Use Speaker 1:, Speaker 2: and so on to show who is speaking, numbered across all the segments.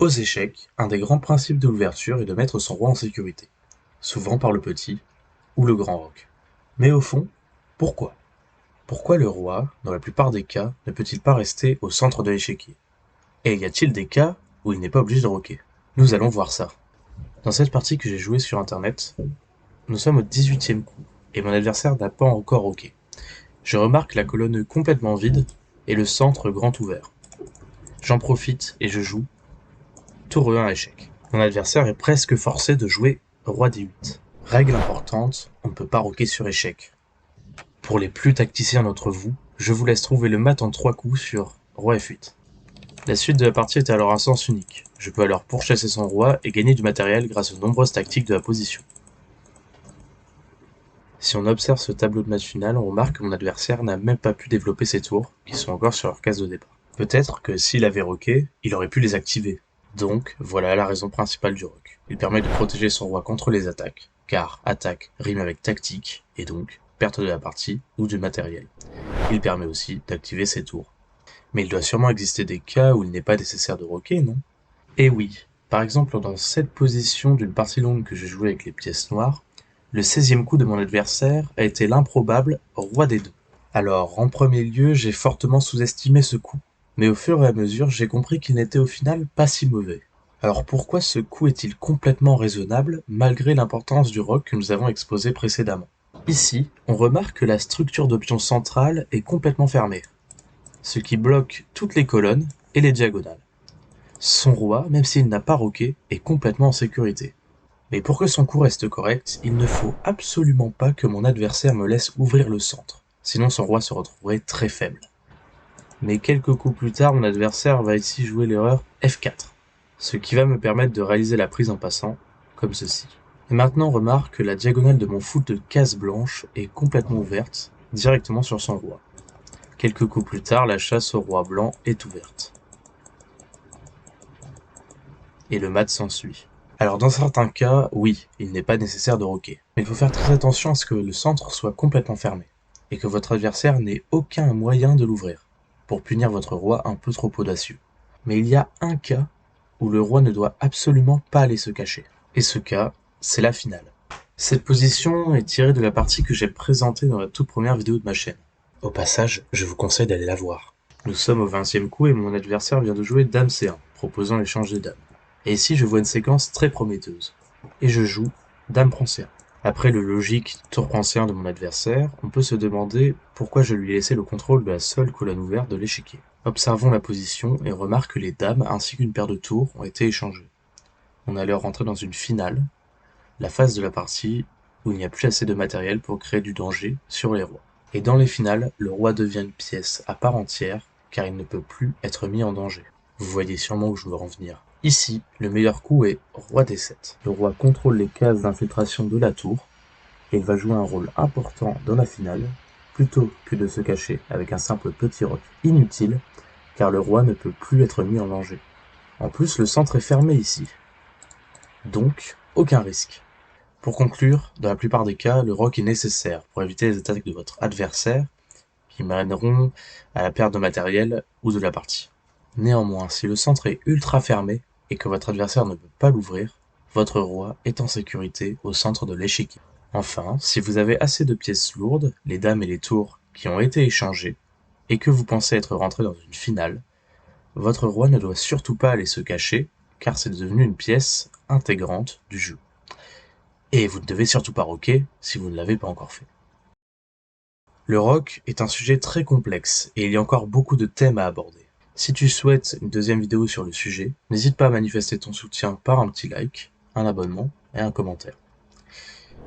Speaker 1: Aux échecs, un des grands principes de l'ouverture est de mettre son roi en sécurité, souvent par le petit ou le grand roc. Mais au fond, pourquoi? Pourquoi le roi, dans la plupart des cas, ne peut-il pas rester au centre de l'échiquier? Et y a-t-il des cas où il n'est pas obligé de roquer? Nous allons voir ça. Dans cette partie que j'ai jouée sur internet, nous sommes au 18e coup, et mon adversaire n'a pas encore roqué. Je remarque la colonne complètement vide et le centre grand ouvert. J'en profite et je joue tour E1 échec. Mon adversaire est presque forcé de jouer roi D8. Règle importante, on ne peut pas roquer sur échec. Pour les plus tacticiens d'entre vous, je vous laisse trouver le mat en 3 coups sur roi F8. La suite de la partie est alors un sens unique. Je peux alors pourchasser son roi et gagner du matériel grâce aux nombreuses tactiques de la position. Si on observe ce tableau de match final, on remarque que mon adversaire n'a même pas pu développer ses tours, qui sont encore sur leur case de départ. Peut-être que s'il avait roqué, il aurait pu les activer. Donc, voilà la raison principale du rock. Il permet de protéger son roi contre les attaques, car attaque rime avec tactique, et donc perte de la partie ou du matériel. Il permet aussi d'activer ses tours. Mais il doit sûrement exister des cas où il n'est pas nécessaire de roquer, non? Eh oui, par exemple dans cette position d'une partie longue que j'ai jouée avec les pièces noires, le 16e coup de mon adversaire a été l'improbable roi des deux. Alors, en premier lieu, j'ai fortement sous-estimé ce coup, mais au fur et à mesure, j'ai compris qu'il n'était au final pas si mauvais. Alors pourquoi ce coup est-il complètement raisonnable, malgré l'importance du roc que nous avons exposé précédemment? Ici, on remarque que la structure de pion centrale est complètement fermée, ce qui bloque toutes les colonnes et les diagonales. Son roi, même s'il n'a pas roqué, est complètement en sécurité. Mais pour que son coup reste correct, il ne faut absolument pas que mon adversaire me laisse ouvrir le centre, sinon son roi se retrouverait très faible. Mais quelques coups plus tard, mon adversaire va ici jouer l'erreur F4, ce qui va me permettre de réaliser la prise en passant, comme ceci. Et maintenant, on remarque que la diagonale de mon foot de case blanche est complètement ouverte, directement sur son roi. Quelques coups plus tard, la chasse au roi blanc est ouverte. Et le mat s'ensuit. Alors dans certains cas, oui, il n'est pas nécessaire de roquer. Mais il faut faire très attention à ce que le centre soit complètement fermé, et que votre adversaire n'ait aucun moyen de l'ouvrir, pour punir votre roi un peu trop audacieux. Mais il y a un cas où le roi ne doit absolument pas aller se cacher. Et ce cas, c'est la finale. Cette position est tirée de la partie que j'ai présentée dans la toute première vidéo de ma chaîne. Au passage, je vous conseille d'aller la voir. Nous sommes au 20e coup et mon adversaire vient de jouer Dame C1, proposant l'échange des dames. Et ici, je vois une séquence très prometteuse. Et je joue Dame prend C1. Après le logique tour prend C1 de mon adversaire, on peut se demander pourquoi je lui ai laissé le contrôle de la seule colonne ouverte de l'échiquier. Observons la position et remarque que les dames ainsi qu'une paire de tours ont été échangées. On est alors rentré dans une finale, la phase de la partie où il n'y a plus assez de matériel pour créer du danger sur les rois. Et dans les finales, le roi devient une pièce à part entière car il ne peut plus être mis en danger. Vous voyez sûrement où je veux en venir. Ici, le meilleur coup est roi D7. Le roi contrôle les cases d'infiltration de la tour et il va jouer un rôle important dans la finale plutôt que de se cacher avec un simple petit roc inutile car le roi ne peut plus être mis en danger. En plus, le centre est fermé ici, donc aucun risque. Pour conclure, dans la plupart des cas, le roc est nécessaire pour éviter les attaques de votre adversaire qui mèneront à la perte de matériel ou de la partie. Néanmoins, si le centre est ultra fermé et que votre adversaire ne peut pas l'ouvrir, votre roi est en sécurité au centre de l'échiquier. Enfin, si vous avez assez de pièces lourdes, les dames et les tours qui ont été échangées, et que vous pensez être rentré dans une finale, votre roi ne doit surtout pas aller se cacher, car c'est devenu une pièce intégrante du jeu. Et vous ne devez surtout pas roquer si vous ne l'avez pas encore fait. Le rock est un sujet très complexe et il y a encore beaucoup de thèmes à aborder. Si tu souhaites une deuxième vidéo sur le sujet, n'hésite pas à manifester ton soutien par un petit like, un abonnement et un commentaire.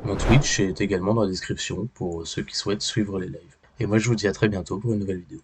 Speaker 1: Mon Twitch est également dans la description pour ceux qui souhaitent suivre les lives. Et moi je vous dis à très bientôt pour une nouvelle vidéo.